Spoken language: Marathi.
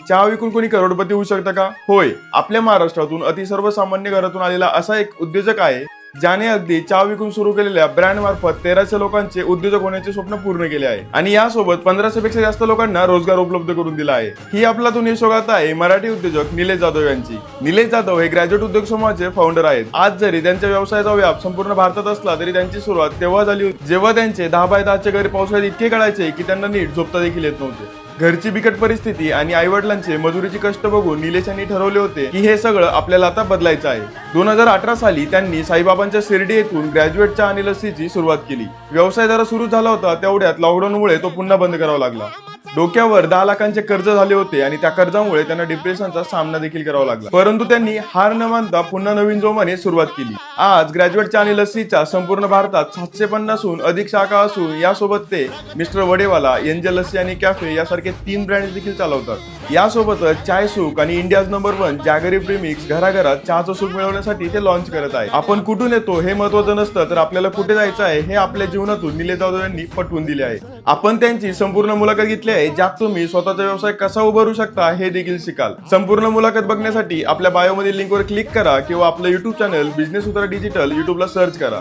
चहा विकून कोणी करोडपती होऊ शकतं का? होय, आपल्या महाराष्ट्रातून अति सर्वसामान्य घरातून आलेला असा एक उद्योजक आहे ज्याने अगदी चहा विकून सुरू केलेल्या ब्रँड मार्फत 1300 लोकांचे उद्योजक होण्याचे स्वप्न पूर्ण केले आहे आणि यासोबत 1500 पेक्षा जास्त लोकांना रोजगार उपलब्ध करून दिला आहे। ही आपल्यातून यशोगाथा आहे मराठी उद्योजक निलेश जाधव यांची। निलेश जाधव हे ग्रॅज्युएट उद्योग समूहाचे फाउंडर आहेत। आज जरी त्यांच्या व्यवसायाचा व्याप संपूर्ण भारतात असला तरी त्यांची सुरुवात तेव्हा झाली होती जेव्हा त्यांचे 10 बाय 10चे घर पावसाळ्यात इतके काढायचे की त्यांना नीट झोपता देखील येत नव्हते। घरची बिकट परिस्थिती आणि आईवडिलांचे मजुरीचे कष्ट बघून निलेश यांनी ठरवले होते की हे सगळं आपल्याला आता बदलायचं आहे। 2018 साली त्यांनी साईबाबांच्या शिर्डी येथून ग्रॅज्युएट चहा आणि लस्सीची सुरुवात केली। व्यवसाय जरा सुरू झाला होता तेवढ्यात लॉकडाऊनमुळे तो पुन्हा बंद करावा लागला। डोक्यावर 10 लाखांचे कर्ज झाले होते आणि त्या कर्जामुळे त्यांना डिप्रेशनचा सामना देखील करावा लागला, परंतु त्यांनी हार न मानता पुन्हा नवीन जोमाने सुरुवात केली। आज ग्रॅज्युएट चहा आणि लस्सीच्या संपूर्ण भारतात 750 हून अधिक शाखा असून यासोबत ते मिस्टर वडेवाला, एंजल लस्सी आणि कॅफे यासारखे 3 ब्रँड देखील चालवतात। यासोबतच चाय सुख आणि इंडियाज नंबर 1 जागरी प्रीमिक्स घराघरात चहाचं सुख मिळवण्यासाठी ते लॉन्च करत आहे। आपण कुठून येतो हे महत्त्वाचं नसतं तर आपल्याला कुठे जायचं आहे हे आपल्या जीवनातून निलेश जाधव यांनी पटवून दिले आहे। आपण त्यांची संपूर्ण मुलाखत घेतली आहे ज्यात तुम्ही स्वतःचा व्यवसाय कसा उभारू शकता हे देखील शिकाल। संपूर्ण मुलाखत बघण्यासाठी आपल्या बायोमधील लिंकवर क्लिक करा किंवा आपलं YouTube चॅनल बिझनेस सूत्र डिजिटल YouTubeला सर्च करा।